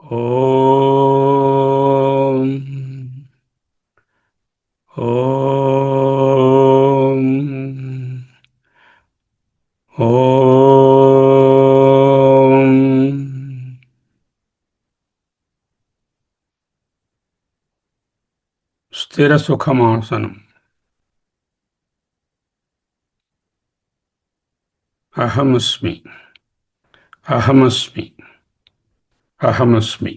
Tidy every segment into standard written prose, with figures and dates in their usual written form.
ఓం ఓం ఓం స్థిర సుఖమాసనం. అహమస్మి, అహమస్మి, అహమస్మి.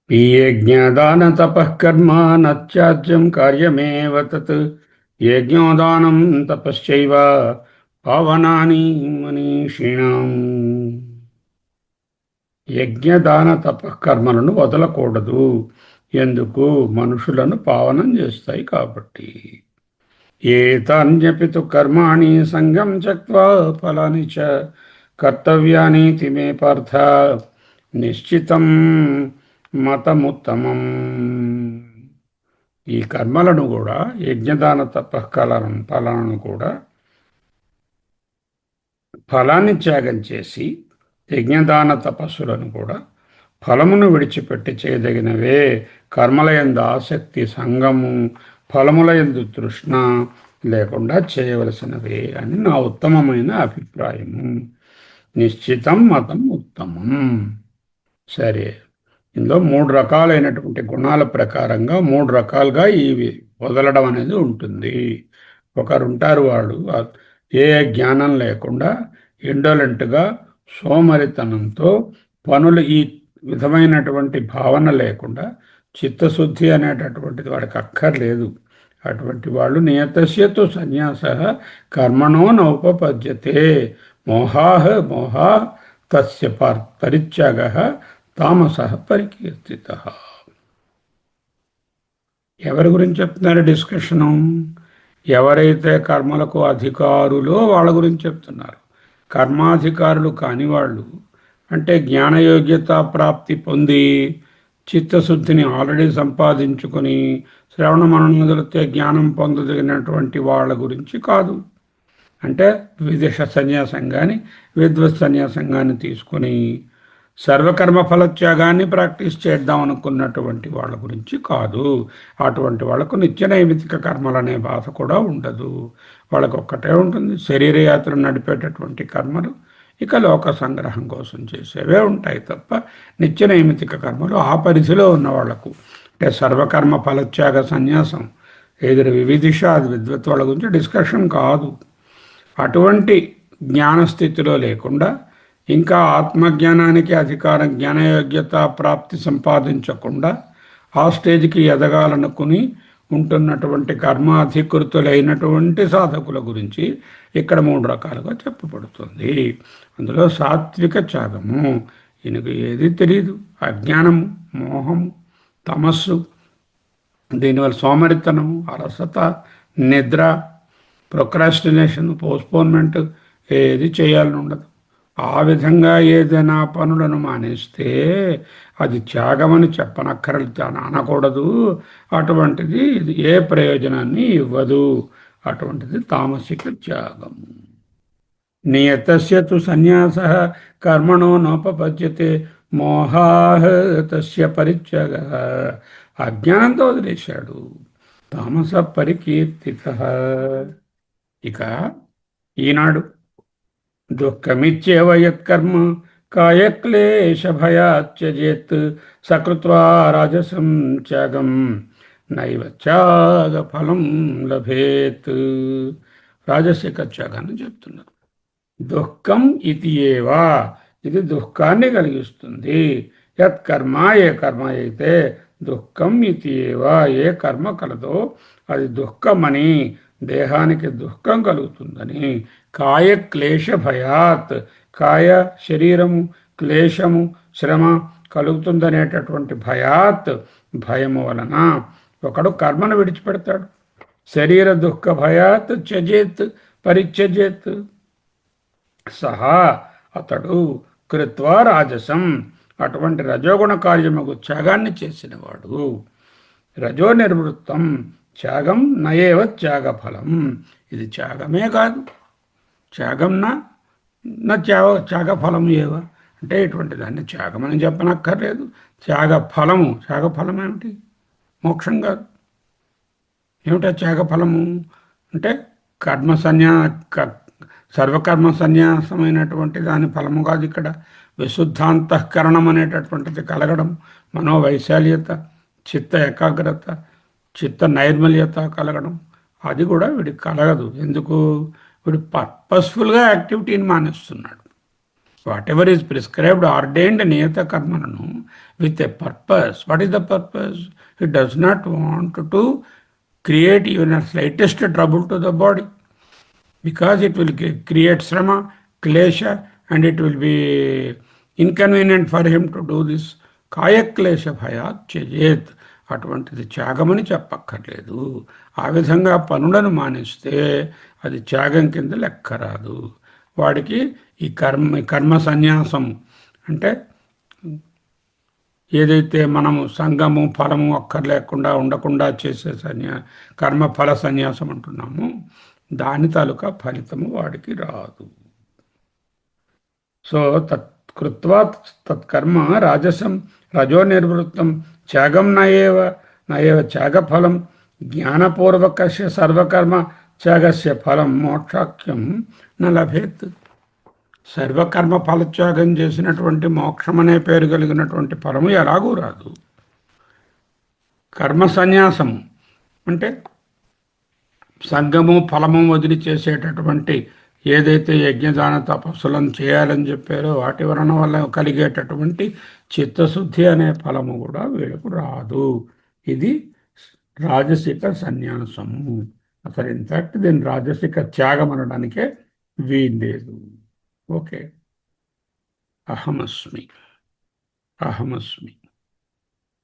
యజ్ఞదాన తపః కర్మ నత్యాజ్యం కార్యమేవ తత్. యజ్ఞోదానం తపశ్చైవ పావనాని మనీషిణాం. యజ్ఞదాన తపకర్మలను వదలకూడదు. ఎందుకు? మనుషులను పావనం చేస్తాయి కాబట్టి. ఏతాన్యపితు కర్మాణి సంగం త్యక్త్వా ఫలాని చ కర్తవ్యానీతి మే పార్థ నిశ్చితం మతముత్తమం. ఈ కర్మలను కూడా, యజ్ఞదాన ఫలాలను కూడా, ఫలాన్ని త్యాగం చేసి యజ్ఞదాన తపస్సులను కూడా ఫలమును విడిచిపెట్టి చేయదగినవే. కర్మలయందు ఆసక్తి, సంగము, ఫలములయందు తృష్ణ లేకుండా చేయవలసినవే అని నా ఉత్తమమైన అభిప్రాయము. నిశ్చితం మతం ఉత్తమం. సరే, ఇందులో 3 రకాలైనటువంటి గుణాల ప్రకారంగా 3 రకాలుగా ఇవి వదలడం అనేది ఉంటుంది. ఒకరుంటారు, వాళ్ళు ఏ జ్ఞానం లేకుండా ఇండోలెంట్గా సోమరితనంతో పనులు, ఈ విధమైనటువంటి భావన లేకుండా చిత్తశుద్ధి అనేటటువంటిది వాడికి అక్కర్లేదు. అటువంటి వాళ్ళు నియతస్యతు సన్యాస కర్మణో నౌపపద్యతే మోహాహ మోహా తస్య పరిత్యాగ తామస పరికీర్తిత. ఎవరి గురించి చెప్తున్నారు డిస్కషను? ఎవరైతే కర్మలకు అధికారులో వాళ్ళ గురించి చెప్తున్నారు. కర్మాధికారులు కాని వాళ్ళు, అంటే జ్ఞానయోగ్యత ప్రాప్తి పొంది చిత్తశుద్ధిని ఆల్రెడీ సంపాదించుకొని శ్రవణ మననములతో జ్ఞానం పొందదగినటువంటి వాళ్ళ గురించి కాదు. అంటే విదేశ సన్యాసం కానీ విద్వత్ సన్యాసం కానీ తీసుకొని సర్వకర్మ ఫలత్యాగాన్ని ప్రాక్టీస్ చేద్దాం అనుకున్నటువంటి వాళ్ళ గురించి కాదు. అటువంటి వాళ్ళకు నిత్య నైమితిక కర్మలనే బాధ కూడా ఉండదు. వాళ్ళకు ఒక్కటే ఉంటుంది, శరీరయాత్ర నడిపేటటువంటి కర్మలు, ఇక లోక సంగ్రహం కోసం చేసేవే ఉంటాయి తప్ప నిత్య నైమితిక కర్మలు ఆ పరిధిలో ఉన్న వాళ్లకు, అంటే సర్వకర్మ ఫలత్యాగ సన్యాసం ఎదురు వివిధిష, అది విద్వత్ వాళ్ళ గురించి డిస్కషన్ కాదు. అటువంటి జ్ఞానస్థితిలో లేకుండా, ఇంకా ఆత్మజ్ఞానానికి అధికారం, జ్ఞానయోగ్యత ప్రాప్తి సంపాదించకుండా ఆ స్టేజ్కి ఎదగాలనుకుని ఉంటున్నటువంటి కర్మాధికృతులైనటువంటి సాధకుల గురించి ఇక్కడ 3 రకాలుగా చెప్పబడుతుంది. అందులో సాత్విక త్యాగము, ఈయనకు ఏది తెలియదు, అజ్ఞానము, మోహము, తమస్సు, దీనివల్ల సోమరితనము, అలసత, నిద్ర, ప్రొక్రాస్టినేషన్, పోస్ట్పోన్మెంట్, ఏది చేయాలని ఉండదు. ఆ విధంగా ఏదైనా పనులను మానేస్తే అది త్యాగమని చెప్పనక్కర్లేదు, అనకూడదు. అటువంటిది ఏ ప్రయోజనాన్ని ఇవ్వదు. అటువంటిది తామసిక త్యాగము. నియతస్య తు సన్యాస కర్మణో నోపపద్యతే మోహాః తస్య పరిత్యాగ. అజ్ఞానంతో వదిలేశాడు, తామస పరికీర్తిత. ఇక ఈనాడు దుఃఖమిత్యేవ యత్కర్మ కాయక్లేశభయాత్ త్యజేత్ సకృత్వా రాజసం త్యాగం నైవ త్యాగ ఫలం లభేత్. రాజసిక త్యాగాన్ని చెప్తున్నారు. దుఃఖం ఇది ఏవా, ఇది దుఃఖాన్ని కలిగిస్తుంది. యత్కర్మ, ఏ కర్మ అయితే దుఃఖం ఇది ఏవా, ఏ కర్మ కలదో అది దుఃఖమని, దేహానికి దుఃఖం కలుగుతుందని. కాయ క్లేశ భయాత్, కాయ శరీరము, క్లేశము శ్రమ కలుగుతుందనేటటువంటి భయాత్, భయము వలన ఒకడు కర్మను విడిచిపెడతాడు. శరీర దుఃఖ భయాత్ త్యజేత్ పరిత్యజేత్ సహా, అతడు కృత్వా రాజసం, అటువంటి రజోగుణ కార్యముకు త్యాగాన్ని చేసినవాడు. రజో నిర్వృత్తం త్యాగం నయేవ త్యాగఫలం. ఇది త్యాగమే కాదు, త్యాగం నా త్యాగఫలం ఏవ అంటే ఇటువంటి దాన్ని త్యాగం అని చెప్పనక్కర్లేదు. త్యాగఫలం ఏమిటి? మోక్షం కాదు. ఏమిటా త్యాగఫలము అంటే కర్మ సర్వకర్మ సన్యాసమైనటువంటి దాని ఫలము కాదు. ఇక్కడ విశుద్ధాంతఃకరణం అనేటటువంటిది కలగడం, మనోవైశాల్యత, చిత్త ఏకాగ్రత, చిత్త నైర్మల్యత కలగడం, అది కూడా వీడికి కలగదు. ఎందుకు? వీడు పర్పస్ఫుల్గా యాక్టివిటీని మానేస్తున్నాడు. Whatever is prescribed ordained నియత కర్మలను with a purpose. What is the purpose? It does not want to create even a slightest trouble to the body, because it will create srama, klesha, and it will be inconvenient for him to do this. Kaya klesha bhayat tyajet. అటువంటిది త్యాగమని చెప్పక్కర్లేదు. ఆ విధంగా పనులను మానేస్తే అది త్యాగం కింద లెక్కరాదు. వాడికి ఈ కర్మ సన్యాసం అంటే ఏదైతే మనము సంగము ఫలము అక్కర్లేకుండా ఉండకుండా చేసే కర్మఫల సన్యాసం అంటున్నామో దాని తాలూకా ఫలితము వాడికి రాదు. సో తత్కృత్వా తత్కర్మ రాజసం రజో నిర్వృత్తం త్యాగం నయేవ త్యాగఫలం జ్ఞానపూర్వకస్య సర్వకర్మ త్యాగస్య ఫలం మోక్షాఖ్యం న లభేత్. సర్వకర్మ ఫలత్యాగం చేసినటువంటి మోక్షం అనే పేరు కలిగినటువంటి ఫలము ఎలాగూ రాదు. కర్మ సన్యాసము అంటే సంగము ఫలము వదిలి చేసేటటువంటి ఏదైతే యజ్ఞదాన తపస్సులను చేయాలని చెప్పారో వాటి వల్ల కలిగేటటువంటి చిత్తశుద్ధి అనే ఫలము కూడా వీళ్ళకు రాదు. ఇది రాజసిక సన్యాసము. అసలు ఇన్ఫ్యాక్ట్ దీన్ని రాజసిక త్యాగం అనడానికే వీల్లేదు. ఓకే, అహమస్మి అహమస్మి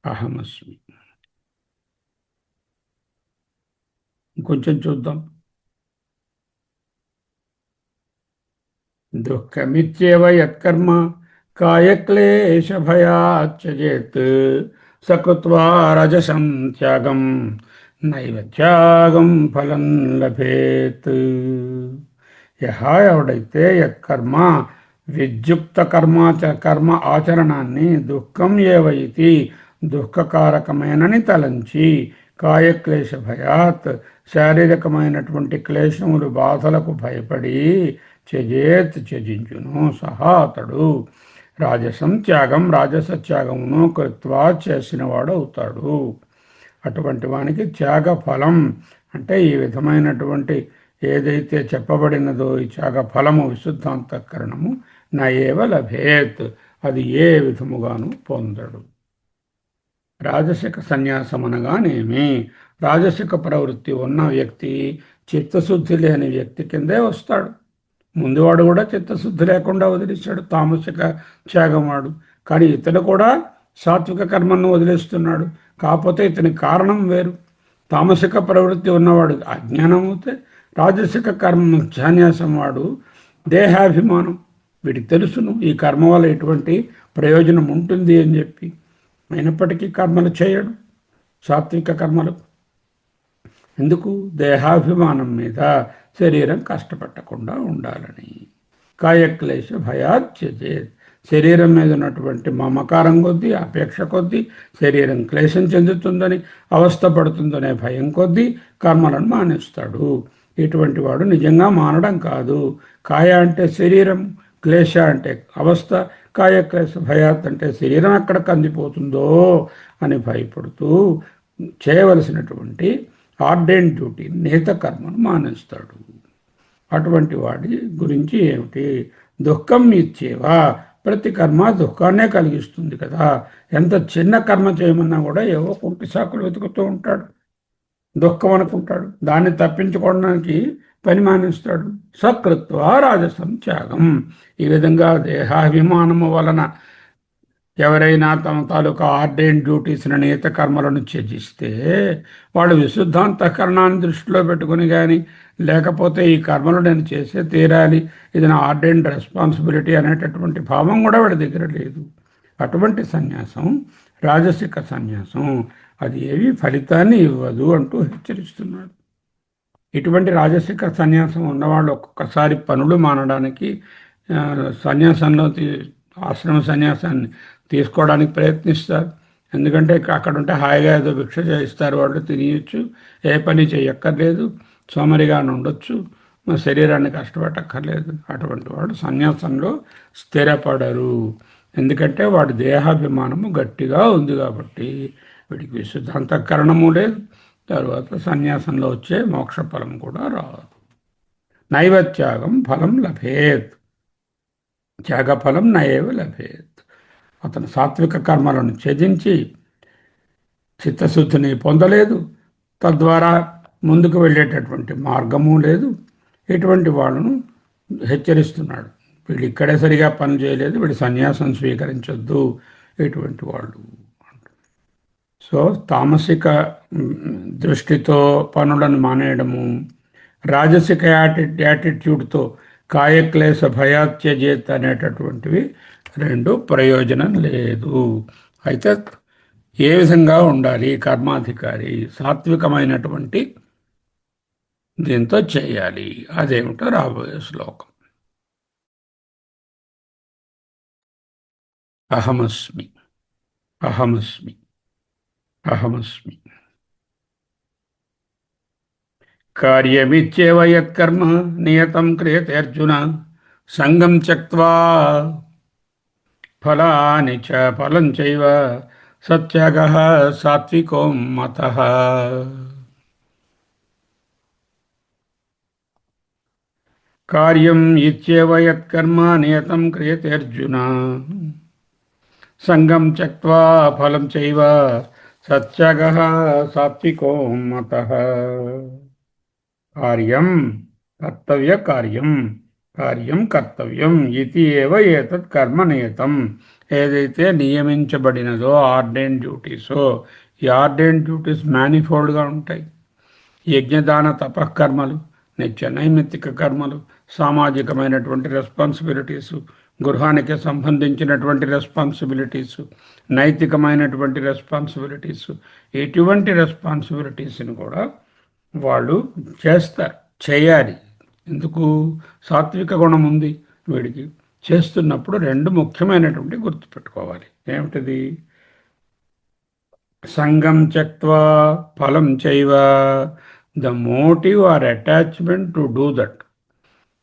అహమస్మి. ఇంకొంచెం చూద్దాం. దుఃఖమిత్యేవ యత్కర్మ కాయక్లేశభయాత్ త్యజేత్ సకృత్వా రజసం త్యాగం నైవ త్యాగం ఫలం లభేత్. ఎవడైతే యత్కర్మ విద్యుక్త కర్మ ఆచరణాన్ని దుఃఖం ఏవైతి దుఃఖకారకమైనని తలంచి కాయక్లేశ భయాత్ శారీరకమైనటువంటి క్లేశములు బాధలకు భయపడి త్యజించును సహా అతడు రాజసం త్యాగం రాజస త్యాగమును కృత్వా చేసినవాడు అవుతాడు. అటువంటి వానికి త్యాగ ఫలం అంటే ఈ విధమైనటువంటి ఏదైతే చెప్పబడినదో ఈ త్యాగ ఫలము విశుద్ధాంతఃకరణము నయేవ లభేత్, అది ఏ విధముగాను పొందడు. రాజసిక సన్యాసం అనగానేమి? రాజసిక ప్రవృత్తి ఉన్న వ్యక్తి చిత్తశుద్ధి లేని వ్యక్తి కిందే వస్తాడు. ముందువాడు కూడా చిత్తశుద్ధి లేకుండా వదిలేశాడు, తామసిక త్యాగం వాడు. కానీ ఇతడు కూడా సాత్విక కర్మను వదిలేస్తున్నాడు. కాకపోతే ఇతని కారణం వేరు. తామసిక ప్రవృత్తి ఉన్నవాడు అజ్ఞానం అవుతే, రాజసిక కర్మ సన్యాసం వాడు దేహాభిమానం. వీడికి తెలుసును ఈ కర్మ వల్ల ఎటువంటి ప్రయోజనం ఉంటుంది అని చెప్పి, అయినప్పటికీ కర్మలు చేయడు. సాత్విక కర్మలు ఎందుకు? దేహాభిమానం మీద శరీరం కష్టపడకుండా ఉండాలని. కాయక్లేశ భయాత్ త్యజేత్. శరీరం మీద ఉన్నటువంటి మమకారం కొద్దీ, అపేక్ష కొద్దీ శరీరం క్లేశం చెందుతుందని, అవస్థపడుతుందనే భయం కొద్దీ కర్మలను మానేస్తాడు. ఇటువంటి వాడు నిజంగా మానడం కాదు. కాయ అంటే శరీరం, క్లేశ అంటే అవస్థ, కాయ క్లేశ భయాత్ అంటే శరీరం ఎక్కడ కందిపోతుందో అని భయపడుతూ చేయవలసినటువంటి ఆర్డైన్ డ్యూటీ నిహిత కర్మను మానేస్తాడు. అటువంటి వాడి గురించి ఏమిటి? దుఃఖం ఇచ్చేవా, ప్రతి కర్మ దుఃఖాన్నే కలిగిస్తుంది కదా. ఎంత చిన్న కర్మ చేయమన్నా కూడా ఏవో కుంటి సాకులు వెతుకుతూ ఉంటాడు, దుఃఖం అనుకుంటాడు. దాన్ని తప్పించుకోవడానికి పని మానేస్తాడు. సకృత్వా రాజసం త్యాగం. ఈ విధంగా దేహాభిమానము వలన ఎవరైనా తమ తాలూకా ఆర్డైన్ డ్యూటీస్ని నియత కర్మలను త్యజిస్తే వాళ్ళు విశుద్ధాంతఃకరణాన్ని దృష్టిలో పెట్టుకుని కానీ, లేకపోతే ఈ కర్మలు నేను చేసే తీరాలి, ఇది నా ఆర్డైన్ రెస్పాన్సిబిలిటీ అనేటటువంటి భావం కూడా వాడి దగ్గర లేదు. అటువంటి సన్యాసం రాజసిక సన్యాసం అది ఏవి ఫలితాన్ని ఇవ్వదు అంటూ హెచ్చరిస్తున్నాడు. ఇటువంటి రాజసిక సన్యాసం ఉన్నవాళ్ళు ఒక్కొక్కసారి పనులు మానడానికి సన్యాసంలో ఆశ్రమ సన్యాసాన్ని తీసుకోవడానికి ప్రయత్నిస్తారు. ఎందుకంటే అక్కడ ఉంటే హాయిగా ఏదో భిక్ష చేయిస్తారు, వాళ్ళు తినేయచ్చు, ఏ పని చేయక్కర్లేదు, సోమరిగా ఉండొచ్చు, శరీరాన్ని కష్టపెట్టక్కర్లేదు. అటువంటి వాడు సన్యాసంలో స్థిరపడరు. ఎందుకంటే వాడి దేహాభిమానము గట్టిగా ఉంది కాబట్టి వీడికి విశుద్ధాంతఃకరణము లేదు, తర్వాత సన్యాసంలో వచ్చే మోక్ష ఫలం కూడా రాదు. నైవత్యాగం ఫలం లభేత్, త్యాగఫలం నయేవ లభేత్. అతను సాత్విక కర్మలను త్యజించి చిత్తశుద్ధిని పొందలేదు, తద్వారా ముందుకు వెళ్ళేటటువంటి మార్గము లేదు. ఇటువంటి వాళ్ళను హెచ్చరిస్తున్నాడు. వీళ్ళు ఇక్కడే సరిగా పని చేయలేదు, వీళ్ళు సన్యాసం స్వీకరించొద్దు ఇటువంటి వాళ్ళు. సో తామసిక దృష్టితో పనులను మానేయడము, రాజసిక యాటిట్యూడ్తో కాయక్లేశ భయాత్యజేత్ అనేటటువంటివి రెండు ప్రయోజనం లేదు. అయితే ఏ విధంగా ఉండాలి కర్మాధికారి? సాత్వికమైనటువంటి దీంతో చేయాలి. అదేమిటో రాబోయే శ్లోకం. అహమస్మి అహమస్మి అహమస్మి కార్యమిత్యేవ యత్కర్మ నియతం క్రియతే అర్జున సంగం త్యక్త్వా ఫలాని చ ఫలం చైవ సత్యాగః సాత్వికో మతః. కార్యం ఇత్యేవ యత్కర్మ నియతం క్రియతే అర్జున సంగం త్యక్త్వా ఫలం చైవ సత్యాగః సాత్వికో మతః. కార్యం కర్తవ్య కార్యం, కార్యం కర్తవ్యం ఇది ఏవ ఏతత్ కర్మ నియతం. ఏదైతే నియమించబడినదో ఆర్డైన్ డ్యూటీసో, ఈ ఆర్డైన్ డ్యూటీస్ మేనిఫోల్డ్గా ఉంటాయి. యజ్ఞదాన తపకర్మలు, నిత్య నైమిత్తిక కర్మలు, సామాజికమైనటువంటి రెస్పాన్సిబిలిటీసు, గృహానికి సంబంధించినటువంటి రెస్పాన్సిబిలిటీసు, నైతికమైనటువంటి రెస్పాన్సిబిలిటీసు, ఎటువంటి రెస్పాన్సిబిలిటీస్ని కూడా వాళ్ళు చేస్తారు, చేయాలి. ఎందుకు? సాత్విక గుణం ఉంది వీడికి. చేస్తున్నప్పుడు రెండు ముఖ్యమైనటువంటి గుర్తుపెట్టుకోవాలి. ఏమిటిది? సంగం త్యక్త్వా ఫలం చైవ. The motive or attachment to do that.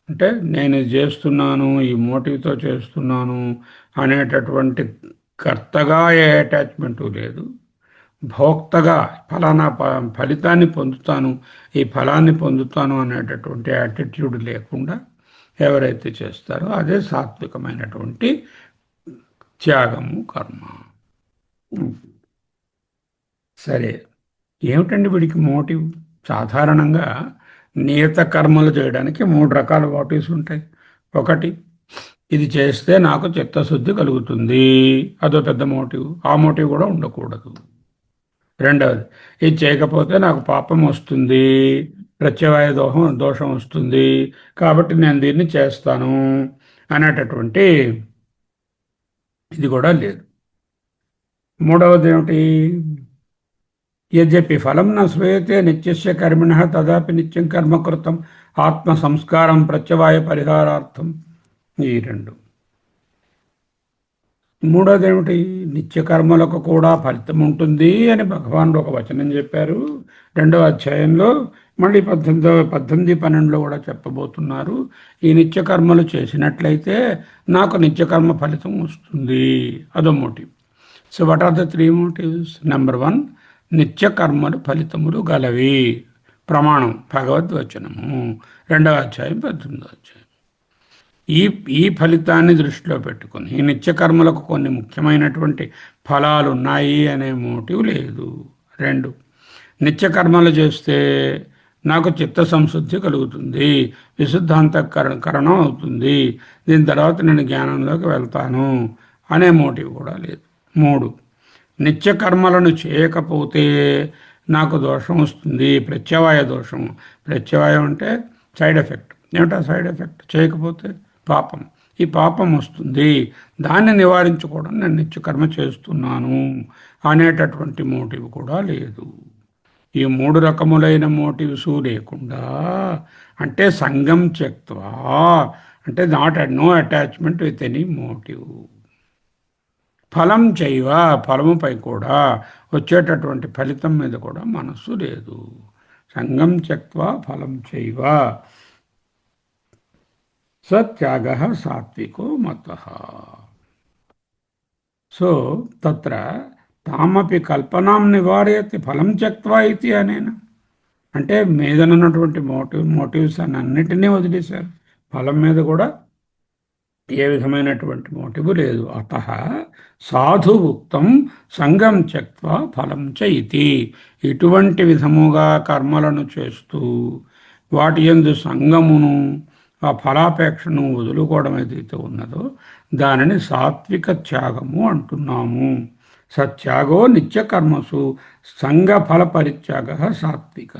అంటే నేను ఇది చేస్తున్నాను, ఈ మోటివ్తో చేస్తున్నాను అనేటటువంటి కర్తగా ఏ అటాచ్మెంటు లేదు, భోక్తగా ఫలానా ఫలితాన్ని పొందుతాను, ఈ ఫలాన్ని పొందుతాను అనేటటువంటి యాటిట్యూడ్ లేకుండా ఎవరైతే చేస్తారో అదే సాత్వికమైనటువంటి త్యాగము, కర్మ. సరే, ఏమిటండి వీడికి మోటివ్? సాధారణంగా నియత కర్మలు చేయడానికి 3 రకాల మోటివ్స్ ఉంటాయి. ఒకటి, ఇది చేస్తే నాకు చిత్తశుద్ధి కలుగుతుంది, అదో పెద్ద మోటివ్. ఆ మోటివ్ కూడా ఉండకూడదు. రెండవది, ఇది చేయకపోతే నాకు పాపం వస్తుంది, ప్రత్యవాయ దోషం వస్తుంది, కాబట్టి నేను దీన్ని చేస్తాను అనేటటువంటి ఇది కూడా లేదు. మూడవది ఏమిటి? యద్యపి ఫలం న శ్రూయతే నిత్యస్య కర్మిణః తదాపి నిత్యం కర్మ కృతం ఆత్మ సంస్కారం ప్రత్యవాయ పరిహారార్థం. ఈ రెండు. మూడోది ఏమిటి? నిత్యకర్మలకు కూడా ఫలితం ఉంటుంది అని భగవానుడు ఒక వచనం చెప్పారు. 2వ అధ్యాయంలో మళ్ళీ 18, 12లో కూడా చెప్పబోతున్నారు. ఈ నిత్యకర్మలు చేసినట్లయితే నాకు నిత్యకర్మ ఫలితం వస్తుంది. అదో motive. So what are the 3 motives? Number 1, నిత్యకర్మలు ఫలితములు గలవి. ప్రమాణం భగవద్వచనము, 2వ అధ్యాయం 18వ అధ్యాయం. ఈ ఫలితాన్ని దృష్టిలో పెట్టుకొని ఈ నిత్యకర్మలకు కొన్ని ముఖ్యమైనటువంటి ఫలాలు ఉన్నాయి అనే మోటివ్ లేదు. 2, నిత్యకర్మలు చేస్తే నాకు చిత్త సంశుద్ధి కలుగుతుంది, విశుద్ధాంతఃకరణం అవుతుంది, దీని తర్వాత నేను జ్ఞానంలోకి వెళ్తాను అనే మోటివ్ కూడా లేదు. 3, నిత్యకర్మలను చేయకపోతే నాకు దోషం వస్తుంది, ప్రత్యవాయ దోషం. ప్రత్యవాయం అంటే సైడ్ ఎఫెక్ట్. ఏమిటా సైడ్ ఎఫెక్ట్? చేయకపోతే పాపం. ఈ పాపం వస్తుంది, దాన్ని నివారించుకోవడం నేను నిత్యకర్మ చేస్తున్నాను అనేటటువంటి మోటివ్ కూడా లేదు. ఈ 3 రకములైన మోటివ్స్ లేకుండా, అంటే సంగం త్యక్త్వా, అంటే no attachment with any motive. ఫలం చైవ, ఫలముపై కూడా, వచ్చేటటువంటి ఫలితం మీద కూడా మనస్సు లేదు. సంగం త్యక్త్వా ఫలం చైవ సత్యాగ సాత్వికో మతః. సో తత్ర తామపి కల్పనాం నివారయతి ఫలం త్యక్త్వా ఇది అనేన. అంటే మీదనున్నటువంటి మోటివ్స్ అన్నిటినీ వదిలేశారు, ఫలం మీద కూడా ఏ విధమైనటువంటి మోటివ్ లేదు. అత సాధు ఉక్తం సంగం త్యక్త్వా ఫలం చ ఇతి. ఇటువంటి విధముగా కర్మలను చేస్తూ వాటి యందు సంగమును, ఆ ఫలాపేక్షను వదులుకోవడం ఏదైతే ఉన్నదో దానిని సాత్విక త్యాగము అంటున్నాము. సత్యాగో నిత్యకర్మసు సంగఫల పరిత్యాగ సాత్విక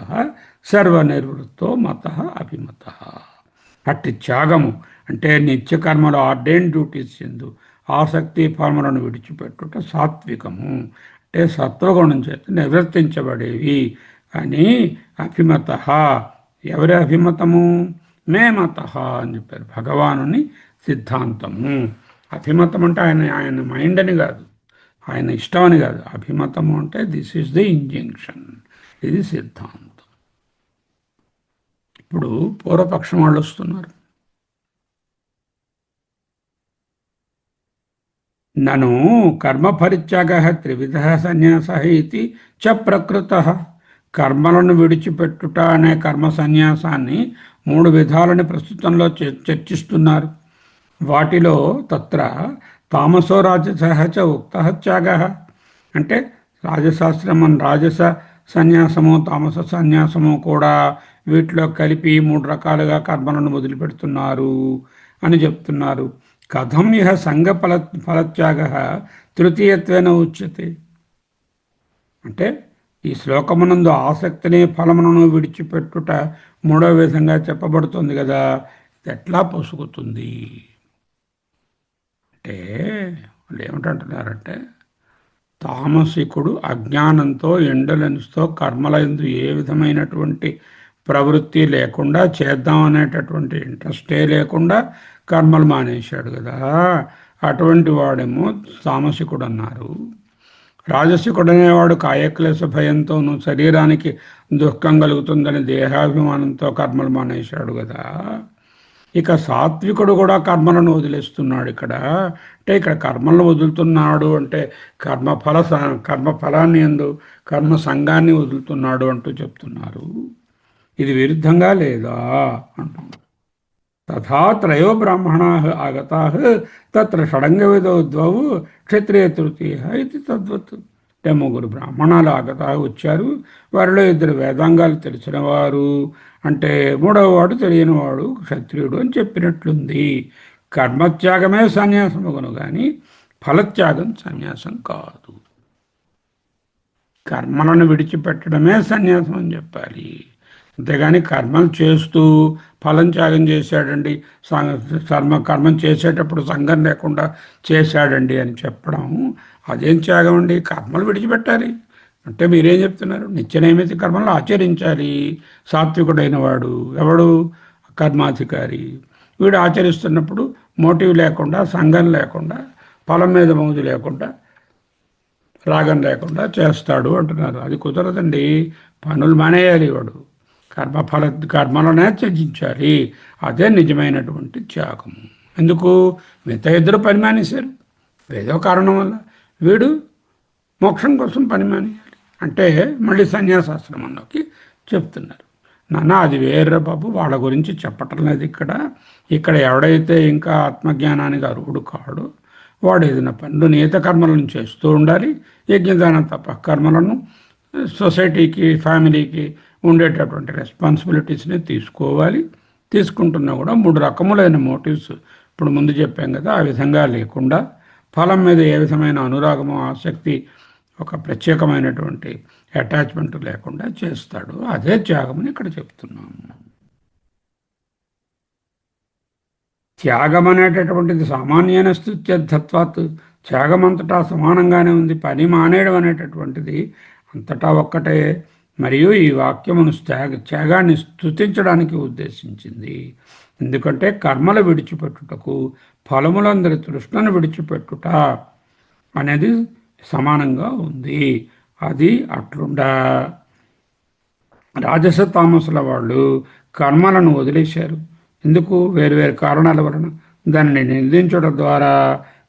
సర్వనిర్వృత్తో మత అభిమత. అట్టి త్యాగము అంటే నిత్యకర్మలో ఆర్డైన్ డ్యూటీస్ ఎందు ఆసక్తి ఫలములను విడిచిపెట్టుట సాత్వికము, అంటే సత్వగుణం చేత నివర్తించబడేవి. అని అభిమత, ఎవరి అభిమతము? మే మత అని చెప్పారు, భగవానుని సిద్ధాంతము. అభిమతం అంటే ఆయన మైండ్ అని కాదు, ఆయన ఇష్టం అని కాదు. అభిమతము అంటే దిస్ ఈజ్ ది ఇంజంక్షన్, ఇది సిద్ధాంతం. ఇప్పుడు పూర్వపక్షం వాళ్ళు వస్తున్నారు. నను కర్మపరిత్యాగ త్రివిధ సన్యాస ఇది చ ప్రకృత. కర్మలను విడిచిపెట్టుట అనే కర్మ సన్యాసాన్ని 3 విధాలని ప్రస్తుతంలో చర్చిస్తున్నారు. వాటిలో తత్ర తామసో రాజస చ ఉక్త త్యాగ, అంటే రాజస సన్యాసము తామస సన్యాసము కూడా వీటిలో కలిపి 3 రకాలుగా కర్మలను వదిలిపెడుతున్నారు అని చెప్తున్నారు. కథం ఇహ ఫలత్యాగ తృతీయత్వేన ఉచ్యతే. అంటే ఈ శ్లోకమునందు ఆసక్తిని ఫలములను విడిచిపెట్టుట 3వ విధంగా చెప్పబడుతుంది కదా, ఇది ఎట్లా పొసుగుతుంది అంటే వాళ్ళు ఏమిటంటున్నారంటే, తామసికుడు అజ్ఞానంతో ఎండలెన్స్తో కర్మల యందు ఏ విధమైనటువంటి ప్రవృత్తి లేకుండా, చేద్దాం అనేటటువంటి ఇంట్రెస్టే లేకుండా కర్మలు మానేశాడు కదా, అటువంటి వాడేమో తామసికుడు అన్నారు. రాజసికుడు అనేవాడు కాయక్లేశ భయంతోనూ శరీరానికి దుఃఖం కలుగుతుందని దేహాభిమానంతో కర్మలు మానేశాడు కదా. ఇక సాత్వికుడు కూడా కర్మలను వదిలేస్తున్నాడు. ఇక్కడ అంటే ఇక్కడ కర్మలను వదులుతున్నాడు అంటే కర్మ ఫలాన్ని ఎందు కర్మ సంఘాన్ని వదులుతున్నాడు అంటూ చెప్తున్నారు. ఇది విరుద్ధంగా లేదా అంటున్నారు. తథా త్రయో బ్రాహ్మణా ఆగతా తత్ర షడంగవిధౌ ద్వౌ క్షత్రియ తృతీయ ఇది తద్వత్. అంటే 3 బ్రాహ్మణాలు ఆగతా వచ్చారు, వారిలో 2 వేదాంగాలు తెలిసినవారు, అంటే 3వ వాడు తెలియనివాడు క్షత్రియుడు అని చెప్పినట్లుంది. కర్మత్యాగమే సన్యాసమగును కానీ ఫలత్యాగం సన్యాసం కాదు. కర్మలను విడిచిపెట్టడమే సన్యాసం అని చెప్పాలి, అంతేగాని కర్మలు చేస్తూ ఫలం త్యాగం చేశాడండి, కర్మం చేసేటప్పుడు సంఘం లేకుండా చేశాడండి అని చెప్పడం అదేం త్యాగం అండి? కర్మలు విడిచిపెట్టాలి అంటే మీరేం చెప్తున్నారు? నిత్యనైమిత కర్మలు ఆచరించాలి. సాత్వికుడైన వాడు ఎవడు? కర్మాధికారి. వీడు ఆచరిస్తున్నప్పుడు మోటివ్ లేకుండా, సంఘం లేకుండా, ఫలం మీద మోజు లేకుండా, రాగం లేకుండా చేస్తాడు అంటున్నారు. అది కుదరదండి, పనులు మానేయాలి వాడు, కర్మలనే త్యజించాలి. అదే నిజమైనటువంటి త్యాగం. ఎందుకు? మిగతా 2 పని మానేశారు ఏదో కారణం వల్ల, వీడు మోక్షం కోసం పని మానేయాలి అంటే మళ్ళీ సన్యాసాశ్రమంలోకి చెప్తున్నారు. నాన్న అది వేరే బాబు, వాళ్ళ గురించి చెప్పటం లేదు ఇక్కడ ఎవడైతే ఇంకా ఆత్మజ్ఞానానికి అర్హుడు కాడు వాడు ఏదైనా పనులు నియత కర్మలను చేస్తూ ఉండాలి. యజ్ఞదాన తపకర్మలను, సొసైటీకి ఫ్యామిలీకి ఉండేటటువంటి రెస్పాన్సిబిలిటీస్ని తీసుకోవాలి. తీసుకుంటున్నా కూడా 3 రకములైన మోటివ్స్ ఇప్పుడు ముందు చెప్పాం కదా, ఆ విధంగా లేకుండా, ఫలం మీద ఏ విధమైన అనురాగము, ఆసక్తి, ఒక ప్రత్యేకమైనటువంటి అటాచ్మెంట్ లేకుండా చేస్తాడు. అదే త్యాగమని ఇక్కడ చెప్తున్నాము. త్యాగం అనేటటువంటిది సామాన్యమైన స్థుత్యర్థత్వాత్, త్యాగం అంతటా సమానంగానే ఉంది. పని మానేయడం అనేటటువంటిది అంతటా ఒక్కటే. మరియు ఈ వాక్యమును త్యాగాన్ని స్తుతించడానికి ఉద్దేశించింది. ఎందుకంటే కర్మలు విడిచిపెట్టుటకు ఫలములందరి తృష్ణను విడిచిపెట్టుట అనేది సమానంగా ఉంది. అది అట్లుండా రాజస తామసుల వాళ్ళు కర్మలను వదిలేశారు. ఎందుకు? వేరు వేరు కారణాల వలన. దానిని నిందించడం ద్వారా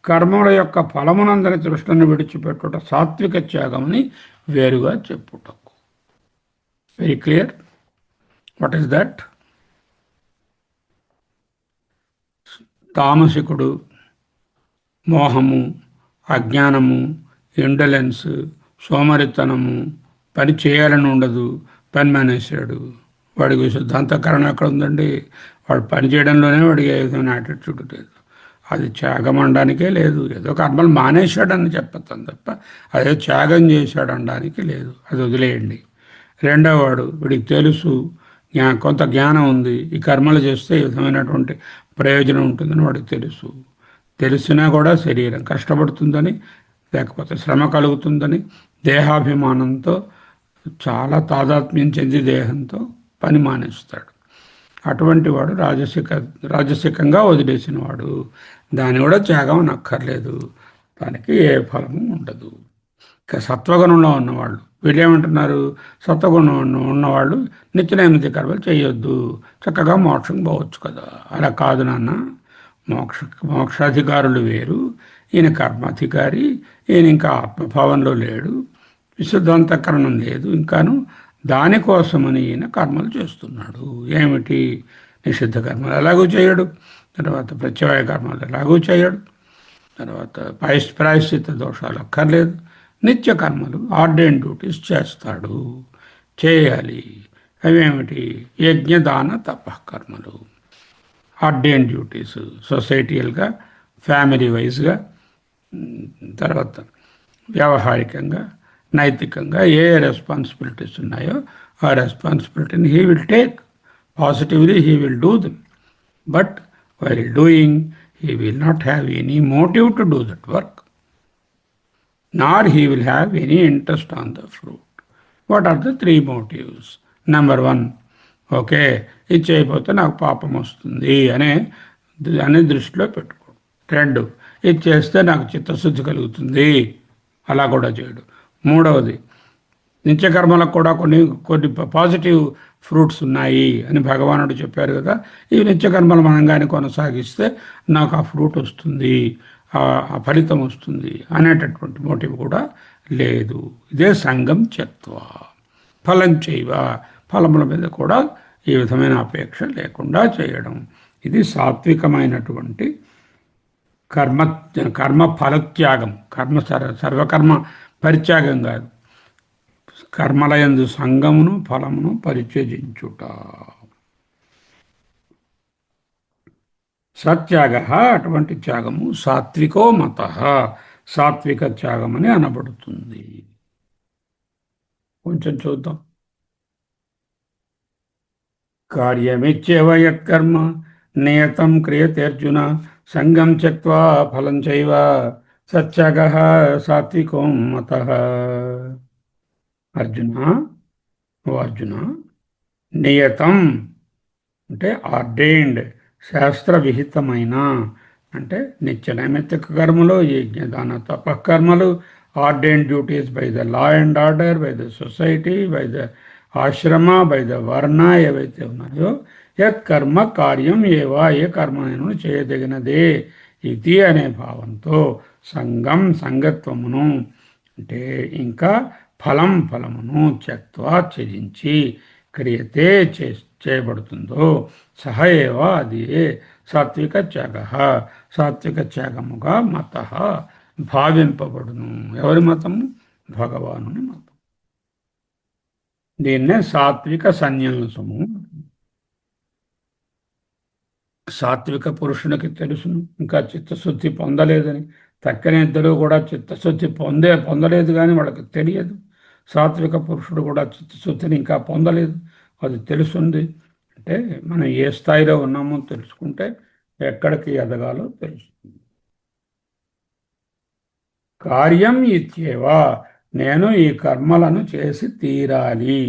కర్మల యొక్క ఫలమునందరి తృష్ణను విడిచిపెట్టుట సాత్విక త్యాగమని వేరుగా చెప్పుటకు. Very clear. What is that? తామసికుడు మోహము, అజ్ఞానము, ఇండలెన్స్, సోమరితనము, పని చేయాలని ఉండదు, పని మానేశాడు. వాడికి సిద్ధాంతకరణ ఎక్కడ ఉందండి? వాడు పని చేయడంలోనే వాడికి ఏ విధమైన యాటిట్యూడ్ లేదు. అది త్యాగం అనడానికే లేదు. ఏదో కర్మలు మానేశాడని చెప్పతాను తప్ప అదే త్యాగం చేశాడు అనడానికి లేదు. అది వదిలేయండి. రెండోవాడు, వీడికి తెలుసు, కొంత జ్ఞానం ఉంది, ఈ కర్మలు చేస్తే ఈ విధమైనటువంటి ప్రయోజనం ఉంటుందని వాడికి తెలుసు. తెలిసినా కూడా శరీరం కష్టపడుతుందని, లేకపోతే శ్రమ కలుగుతుందని దేహాభిమానంతో చాలా తాదాత్మ్యం చెంది దేహంతో పని మానేస్తాడు. అటువంటి వాడు రాజసికంగా వదిలేసిన వాడు. దాని కూడా త్యాగం నక్కర్లేదు, దానికి ఏ ఫలము ఉండదు. ఇక సత్వగుణంలో ఉన్నవాళ్ళు వీళ్ళేమంటున్నారు? సత్వగుణంలో ఉన్నవాళ్ళు నిత్యనైమిత్య కర్మలు చేయొద్దు, చక్కగా మోక్షం పోవచ్చు కదా. అలా కాదు నాన్న, మోక్షాధికారులు వేరు, ఈయన కర్మాధికారి, ఈయన ఇంకా ఆత్మభావంలో లేడు, విశుద్ధాంతకరణం లేదు ఇంకాను, దానికోసమని ఈయన కర్మలు చేస్తున్నాడు. ఏమిటి? నిషిద్ధ కర్మలు ఎలాగూ చేయడు, తర్వాత ప్రత్యవాయ కర్మలు ఎలాగూ చేయడు, తర్వాత ప్రాయశ్చిత్త దోషాలు అక్కర్లేదు, నిత్య కర్మలు ఆర్డైన్ డ్యూటీస్ చేస్తాడు, చేయాలి. అవేమిటి? యజ్ఞదాన తపకర్మలు, ఆర్డైన్ డ్యూటీస్, సొసైటియల్గా, ఫ్యామిలీ వైజ్గా, తర్వాత వ్యావహారికంగా, నైతికంగా ఏ రెస్పాన్సిబిలిటీస్ ఉన్నాయో ఆ రెస్పాన్సిబిలిటీని he will take positively, he will do them. But while doing he will not have any motive to do that work, nor he will have any interest on the fruit. What are the three motives? Number one, okay, ఇది చేయకపోతే నాకు పాపం వస్తుంది అనే దృష్టిలో పెట్టుకో. రెండు, ఇది చేస్తే నాకు చిత్తశుద్ధి కలుగుతుంది, అలా కూడా చేయడు. మూడవది, నిత్యకర్మలకు కూడా కొన్ని పాజిటివ్ ఫ్రూట్స్ ఉన్నాయి అని భగవానుడు చెప్పారు కదా. ఈ నిత్యకర్మలు మనం కానీ కొనసాగిస్తే నాకు ఆ ఫ్రూట్ వస్తుంది, ఆ ఫలితం వస్తుంది అనేటటువంటి మోటివ్ కూడా లేదు. ఇదే సంగం త్యక్త్వా ఫలం చేయవ, ఫలముల మీద కూడా ఈ విధమైన అపేక్ష లేకుండా చేయడం. ఇది సాత్వికమైనటువంటి కర్మ ఫలత్యాగం. సర్వకర్మ పరిత్యాగం కాదు, కర్మలయందు సంగమును ఫలమును పరిత్యజించుట. సత్యాగ, అటువంటి త్యాగము సాత్వికో మత, సాత్విక త్యాగమని అనబడుతుంది. కొంచెం చూద్దాం. కార్యమిచ్చేవ యత్కర్మ నియతం క్రియతే అర్జున సంగం త్యక్త్వా ఫలం చైవ సత్యాగ సాత్వికో మత. అర్జున, ఓ అర్జున, నియతం అంటే ఆర్డైన్డ్, శాస్త్ర విహితమైన, అంటే నిత్య నైమిత్తిక కర్మలు, యజ్ఞదాన తపకర్మలు, ordained duties by the law and order, by the society, by the ashrama, by the varna ఏవైతే ఉన్నాయో, యత్ కర్మ కార్యం ఏవా, ఏ కర్మను చేయదగినదే ఇది అనే భావంతో సంగం సంగత్వమును, అంటే ఇంకా ఫలమును త్యక్త్వా త్యజించి క్రియతే చేయబడుతుందో సహయేవ, అది సాత్విక త్యాగ, సాత్విక త్యాగముగా మత భావింపబడును. ఎవరి మతము? భగవానుని మతం. దీన్నే సాత్విక సన్యాసము. సాత్విక పురుషునికి తెలుసును ఇంకా చిత్తశుద్ధి పొందలేదని. తక్కిన ఇద్దరు కూడా చిత్తశుద్ధి పొందలేదు కానీ వాళ్ళకి తెలియదు. సాత్విక పురుషుడు కూడా చిత్తశుద్ధిని ఇంకా పొందలేదు, అది తెలుసుంది. అంటే మనం ఏ స్థాయిలో ఉన్నామో తెలుసుకుంటే ఎక్కడికి ఎదగాలో తెలుస్తుంది. కార్యం ఇత్యేవా, నేను ఈ కర్మలను చేసి తీరాలి,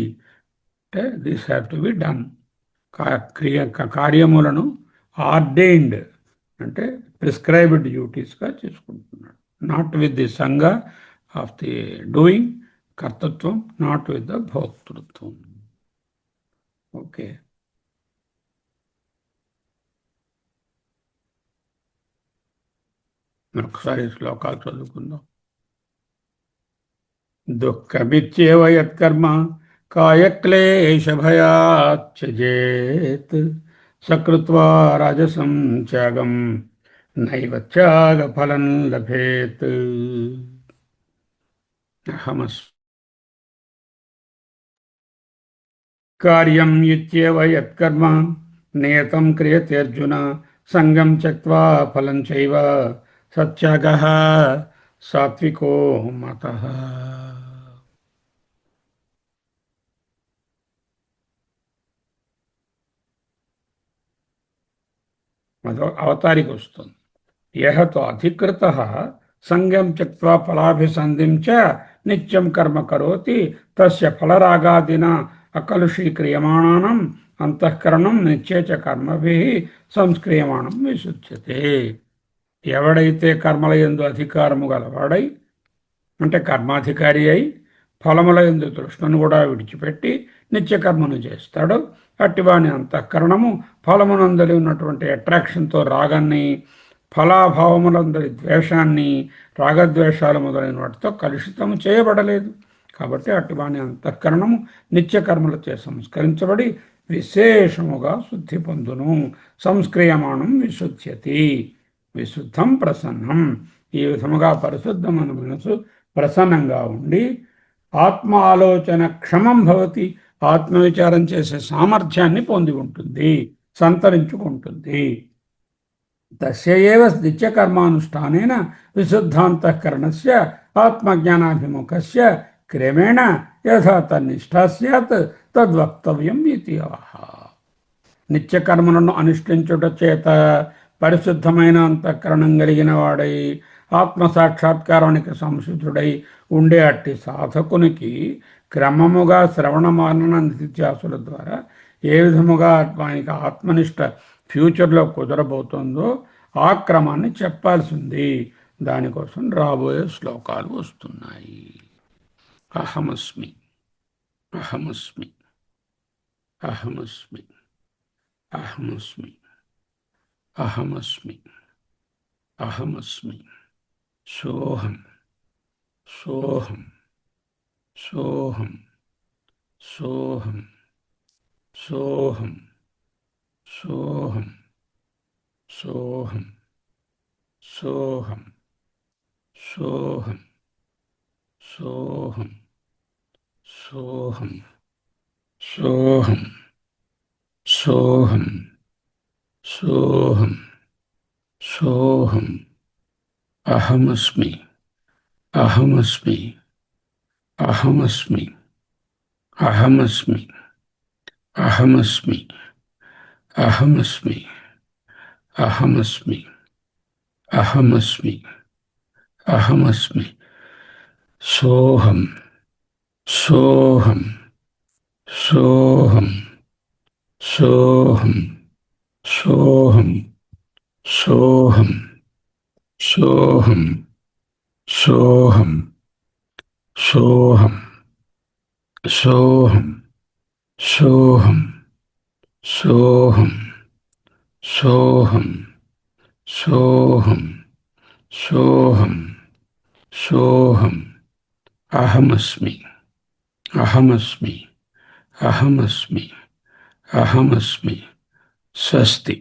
అంటే this have to be done. కార్యములను ఆర్డైన్డ్ అంటే ప్రిస్క్రైబ్డ్ డ్యూటీస్గా చేసుకుంటున్నాడు. నాట్ విత్ ది సంఘ ఆఫ్ ది డూయింగ్, కర్తృత్వం, నాట్ విత్ ద భోక్తృత్వం. ఓకే, మరొకసారి శ్లోకాలు చదువుకుందాం. దుఃఖమిత్యేవ యత్కర్మ కాయక్లేశభయాత్ త్యజేత్ సకృత్వా రాజసం త్యాగం నైవ త్యాగఫలం లభేత్. అహమస్మి కార్యం ఇత్యేవ యత్కర్మ నియతం క్రియతే అర్జున సంగం త్యక్త్వా ఫలం చైవ సత్యాగః సాత్వికో మతః. అదో అవతారికి వస్తుంది. యహతో అధికృత సంగం త్యక్త్వా ఫలాభిసంధిం చ నిత్యం కర్మ కరోతి తస్య ఫలరాగాదిన అకలుషీక్రియమాణానం అంతఃకరణం నిత్యేచ కర్మభిః సంస్క్రియమాణం విశుచ్యతే. ఎవడైతే కర్మల యందు అధికారము గలవాడై, అంటే కర్మాధికారి అయి ఫలముల యందు తృష్ణను కూడా విడిచిపెట్టి నిత్యకర్మను చేస్తాడు, అట్టివాని అంతఃకరణము ఫలమునందలి ఉన్నటువంటి అట్రాక్షన్తో రాగాన్ని, ఫలాభావములందరి ద్వేషాన్ని, రాగద్వేషాలు మొదలైన వాటితో కలుషితము చేయబడలేదు. కాబట్టి అట్టివాని అంతఃకరణము నిత్యకర్మలచే సంస్కరించబడి విశేషముగా శుద్ధి పొందును. సంస్క్రియమాణం విశుచ్యతి, విశుద్ధం ప్రసన్నం. ఈ విధముగా పరిశుద్ధమైన మనసు ప్రసన్నంగా ఉండి ఆత్మ ఆలోచన క్షమం భవతి, ఆత్మవిచారం చేసే సామర్థ్యాన్ని పొంది ఉంటుంది, సంతరించుకుంటుంది. తస్యైవ నిత్యకర్మానుష్ఠానేన విశుద్ధాంతఃకరణస్య ఆత్మజ్ఞానాభిముఖస్య క్రమేణ యథా తన్నిష్టా స్యాత్ తద్వక్తవ్యం ఇది ఆహ. నిత్యకర్మలను అనుష్ఠించుట చేత పరిశుద్ధమైన అంతఃకరణం కలిగిన వాడై ఆత్మసాక్షాత్కారానికి సంసిద్ధుడై ఉండే అట్టి సాధకునికి క్రమముగా శ్రవణ మానన నిత్యాసుల ద్వారా ఏ విధముగా వానికి ఆత్మనిష్ట ఫ్యూచర్లో కుదరబోతుందో ఆ క్రమాన్ని చెప్పాల్సింది. దానికోసం రాబోయే శ్లోకాలు వస్తున్నాయి. అహమస్మి అహమస్మి అహమస్మి అహమస్మి అహమస్మి అహమస్మి సోహం సోహం సోహం సోహం సోహం సోహం సోహం సోహం సోహం సోహం సోహం సోహం సోహం సోహం సోహం అహమస్మి అహమస్మి అహమస్మి అహమస్మి అహమస్మి అహమస్మి అహమస్మి అహమస్మి అహమస్మి సోహం సోహం సోహం సోహం సోహం సోహం సోహం సోహం సోహం సోహం సోహం సోహం సోహం సోహం సోహం సోహం అహమస్మి అహమస్మి అహమస్మి అహమస్మి. స్వస్తి.